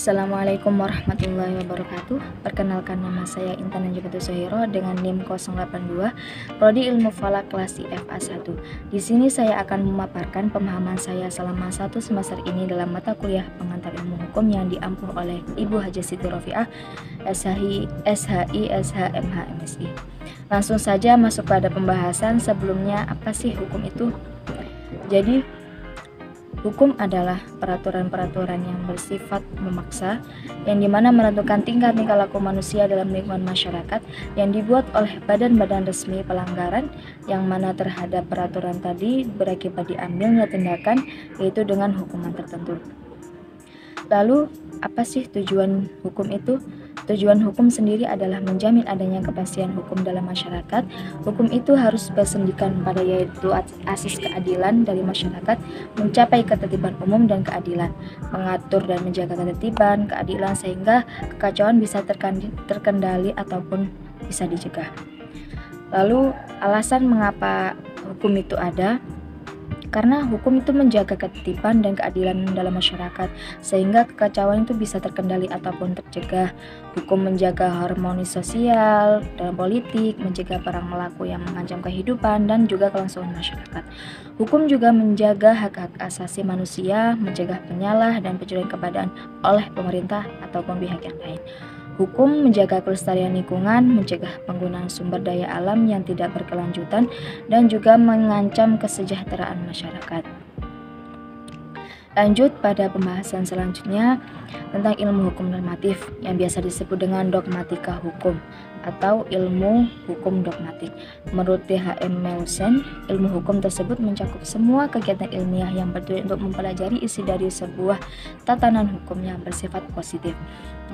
Assalamualaikum warahmatullahi wabarakatuh. Perkenalkan, nama saya Intan Najibatu Sohiro dengan NIM 082, Prodi Ilmu Falak kelas IFA 1. Di sini saya akan memaparkan pemahaman saya selama satu semester ini dalam mata kuliah pengantar ilmu hukum yang diampuh oleh Ibu Haja Siti Rofiah, SHI, SHMH, MSI. Langsung saja masuk pada pembahasan. Sebelumnya, apa sih hukum itu? Jadi, hukum adalah peraturan-peraturan yang bersifat memaksa, yang dimana menentukan tingkah-tingkah laku manusia dalam lingkungan masyarakat yang dibuat oleh badan-badan resmi pelanggaran, yang mana terhadap peraturan tadi berakibat diambilnya tindakan, yaitu dengan hukuman tertentu. Lalu, apa sih tujuan hukum itu? Tujuan hukum sendiri adalah menjamin adanya kepastian hukum dalam masyarakat. Hukum itu harus bersendikan pada yaitu asas keadilan dari masyarakat, mencapai ketertiban umum dan keadilan, mengatur dan menjaga ketertiban, keadilan sehingga kekacauan bisa terkendali ataupun bisa dicegah. Lalu, alasan mengapa hukum itu ada? Karena hukum itu menjaga ketertiban dan keadilan dalam masyarakat sehingga kekacauan itu bisa terkendali ataupun tercegah. Hukum menjaga harmonis sosial dalam politik, mencegah perang melaku yang mengancam kehidupan dan juga kelangsungan masyarakat. Hukum juga menjaga hak-hak asasi manusia, mencegah penyalah dan pencurian kepadaan oleh pemerintah ataupun pihak yang lain. Hukum menjaga kelestarian lingkungan, mencegah penggunaan sumber daya alam yang tidak berkelanjutan, dan juga mengancam kesejahteraan masyarakat. Lanjut pada pembahasan selanjutnya tentang ilmu hukum normatif yang biasa disebut dengan dogmatika hukum atau ilmu hukum dogmatik. Menurut THM Meusen, ilmu hukum tersebut mencakup semua kegiatan ilmiah yang bertujuan untuk mempelajari isi dari sebuah tatanan hukum yang bersifat positif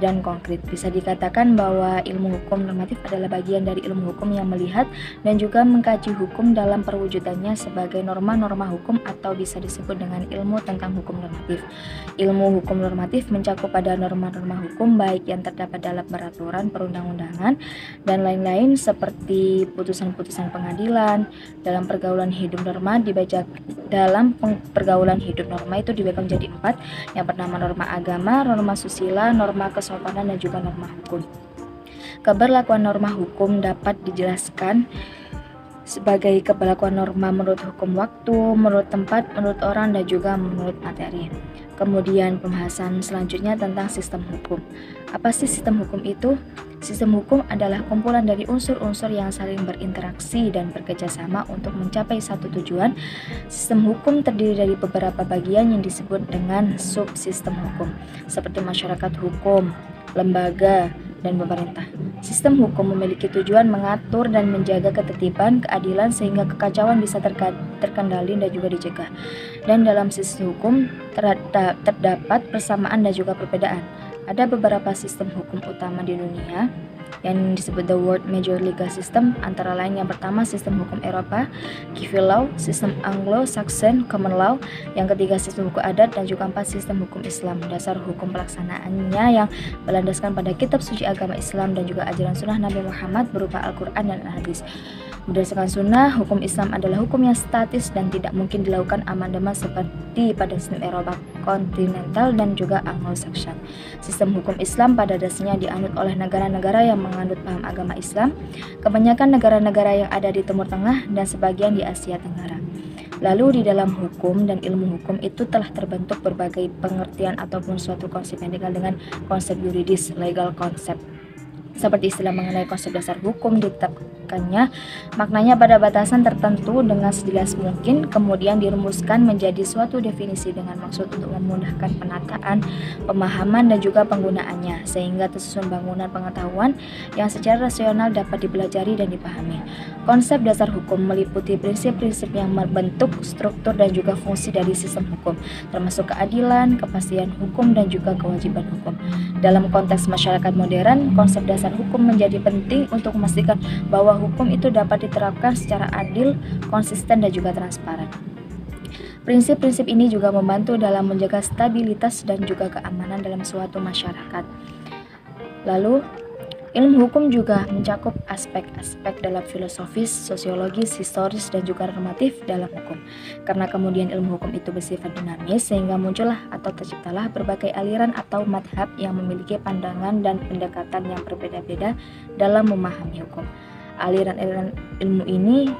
dan konkret. Bisa dikatakan bahwa ilmu hukum normatif adalah bagian dari ilmu hukum yang melihat dan juga mengkaji hukum dalam perwujudannya sebagai norma-norma hukum atau bisa disebut dengan ilmu tentang hukum normatif. Ilmu hukum normatif mencakup pada norma-norma hukum baik yang terdapat dalam peraturan perundang-undangan dan lain-lain seperti putusan-putusan pengadilan. Dalam pergaulan hidup norma pergaulan hidup norma itu dibagi menjadi 4. Yang pertama norma agama, norma susila, norma kesopanan dan juga norma hukum. Keberlakuan norma hukum dapat dijelaskan sebagai keberlakuan norma menurut hukum waktu, menurut tempat, menurut orang, dan juga menurut materi. Kemudian pembahasan selanjutnya tentang sistem hukum. Apa sih sistem hukum itu? Sistem hukum adalah kumpulan dari unsur-unsur yang saling berinteraksi dan bekerjasama untuk mencapai satu tujuan. Sistem hukum terdiri dari beberapa bagian yang disebut dengan subsistem hukum, seperti masyarakat hukum, lembaga, dan pemerintah. Sistem hukum memiliki tujuan mengatur dan menjaga ketertiban, keadilan sehingga kekacauan bisa terkendali dan juga dicegah. Dan dalam sistem hukum terdapat persamaan dan juga perbedaan. Ada beberapa sistem hukum utama di dunia yang disebut the world major legal system, antara lain yang pertama sistem hukum Eropa, civil law, sistem Anglo-Saxon common law, yang ketiga sistem hukum adat, dan juga 4 sistem hukum Islam. Dasar hukum pelaksanaannya yang berlandaskan pada kitab suci agama Islam dan juga ajaran sunnah Nabi Muhammad berupa Al-Quran dan Al-Hadis. Berdasarkan sunnah, hukum Islam adalah hukum yang statis dan tidak mungkin dilakukan amandemen seperti pada sistem Eropa kontinental dan juga Anglo-Saxon. Sistem hukum Islam pada dasarnya dianut oleh negara-negara yang menganut paham agama Islam, kebanyakan negara-negara yang ada di Timur Tengah dan sebagian di Asia Tenggara. Lalu di dalam hukum dan ilmu hukum itu telah terbentuk berbagai pengertian ataupun suatu konsep yang dikenal dengan konsep yuridis, legal concept. Seperti istilah mengenai konsep dasar hukum ditetapkannya maknanya pada batasan tertentu dengan sejelas mungkin, kemudian dirumuskan menjadi suatu definisi dengan maksud untuk memudahkan penataan, pemahaman, dan juga penggunaannya sehingga tersusun bangunan pengetahuan yang secara rasional dapat dipelajari dan dipahami. Konsep dasar hukum meliputi prinsip-prinsip yang membentuk struktur dan juga fungsi dari sistem hukum, termasuk keadilan, kepastian hukum, dan juga kewajiban hukum. Dalam konteks masyarakat modern, konsep dasar hukum menjadi penting untuk memastikan bahwa hukum itu dapat diterapkan secara adil, konsisten, dan juga transparan. Prinsip-prinsip ini juga membantu dalam menjaga stabilitas dan juga keamanan dalam suatu masyarakat. Lalu, Ilmu hukum juga mencakup aspek-aspek dalam filosofis, sosiologis, historis, dan juga normatif dalam hukum. Karena kemudian ilmu hukum itu bersifat dinamis, sehingga muncullah atau terciptalah berbagai aliran atau madhab yang memiliki pandangan dan pendekatan yang berbeda-beda dalam memahami hukum. Aliran-aliran ilmu ini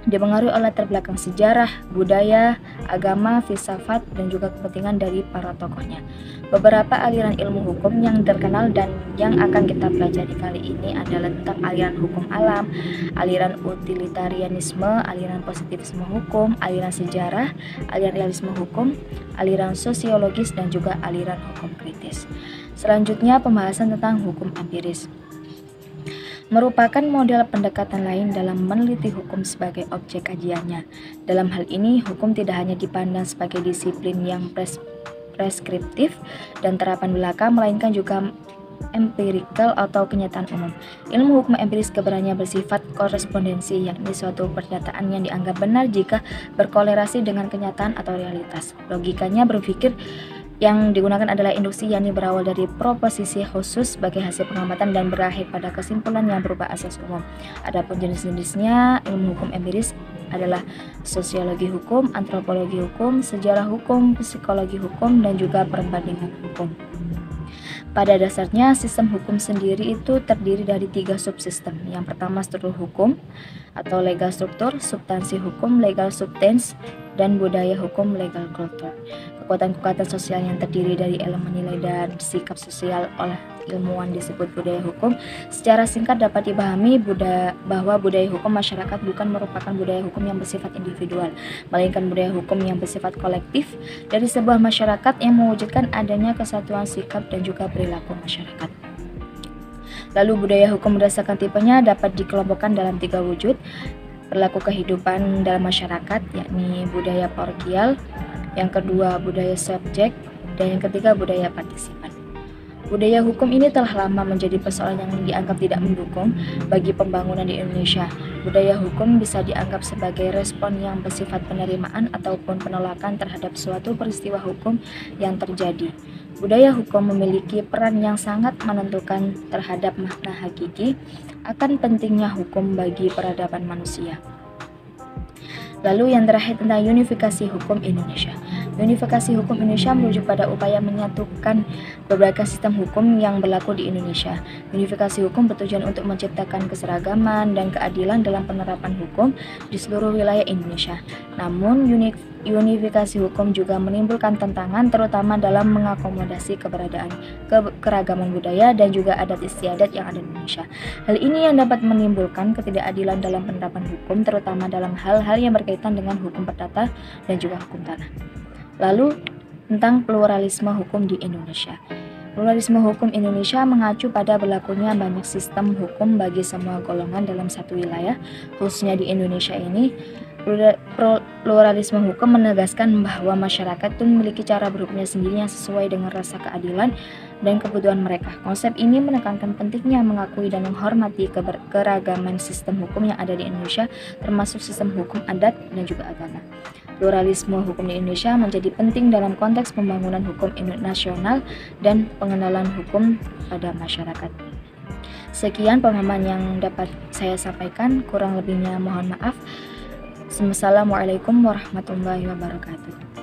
dipengaruhi oleh latar belakang sejarah, budaya, agama, filsafat, dan juga kepentingan dari para tokohnya. Beberapa aliran ilmu hukum yang terkenal dan yang akan kita pelajari kali ini adalah tentang aliran hukum alam, aliran utilitarianisme, aliran positivisme hukum, aliran sejarah, aliran realisme hukum, aliran sosiologis, dan juga aliran hukum kritis. Selanjutnya, pembahasan tentang hukum empiris merupakan model pendekatan lain dalam meneliti hukum sebagai objek kajiannya. Dalam hal ini, hukum tidak hanya dipandang sebagai disiplin yang preskriptif dan terapan belaka, melainkan juga empirikal atau kenyataan umum. Ilmu hukum empiris kebenarannya bersifat korespondensi, yakni suatu pernyataan yang dianggap benar jika berkolerasi dengan kenyataan atau realitas. Logikanya berpikir yang digunakan adalah induksi, yakni berawal dari proposisi khusus sebagai hasil pengamatan dan berakhir pada kesimpulan yang berupa asas umum. Adapun jenis-jenisnya, ilmu hukum empiris adalah sosiologi hukum, antropologi hukum, sejarah hukum, psikologi hukum, dan juga perbandingan hukum. Pada dasarnya, sistem hukum sendiri itu terdiri dari 3 subsistem. Yang pertama, struktur hukum atau legal struktur, substansi hukum, legal substance, dan budaya hukum, legal culture. Kekuatan-kekuatan sosial yang terdiri dari elemen nilai dan sikap sosial oleh ilmuwan disebut budaya hukum. Secara singkat dapat dipahami bahwa budaya hukum masyarakat bukan merupakan budaya hukum yang bersifat individual, melainkan budaya hukum yang bersifat kolektif dari sebuah masyarakat yang mewujudkan adanya kesatuan sikap dan juga perilaku masyarakat. Lalu budaya hukum berdasarkan tipenya dapat dikelompokkan dalam 3 wujud. Perilaku kehidupan dalam masyarakat, yakni budaya parokial, yang kedua budaya subjek, dan yang ketiga budaya partisipan. Budaya hukum ini telah lama menjadi persoalan yang dianggap tidak mendukung bagi pembangunan di Indonesia. Budaya hukum bisa dianggap sebagai respon yang bersifat penerimaan ataupun penolakan terhadap suatu peristiwa hukum yang terjadi. Budaya hukum memiliki peran yang sangat menentukan terhadap makna hakiki akan pentingnya hukum bagi peradaban manusia. Lalu yang terakhir tentang unifikasi hukum Indonesia. Unifikasi hukum Indonesia merujuk pada upaya menyatukan beberapa sistem hukum yang berlaku di Indonesia. Unifikasi hukum bertujuan untuk menciptakan keseragaman dan keadilan dalam penerapan hukum di seluruh wilayah Indonesia. Namun, unifikasi hukum juga menimbulkan tantangan terutama dalam mengakomodasi keragaman budaya dan juga adat istiadat yang ada di Indonesia. Hal ini yang dapat menimbulkan ketidakadilan dalam penerapan hukum terutama dalam hal-hal yang berkaitan dengan hukum perdata dan juga hukum tanah. Lalu tentang pluralisme hukum di Indonesia. Pluralisme hukum Indonesia mengacu pada berlakunya banyak sistem hukum bagi semua golongan dalam satu wilayah, khususnya di Indonesia ini. Pluralisme hukum menegaskan bahwa masyarakat itu memiliki cara berhukumnya sendiri yang sesuai dengan rasa keadilan dan kebutuhan mereka. Konsep ini menekankan pentingnya mengakui dan menghormati keragaman sistem hukum yang ada di Indonesia, termasuk sistem hukum adat dan juga agama. Pluralisme hukum di Indonesia menjadi penting dalam konteks pembangunan hukum nasional dan pengenalan hukum pada masyarakat. Sekian pemahaman yang dapat saya sampaikan, kurang lebihnya mohon maaf. Assalamualaikum warahmatullahi wabarakatuh.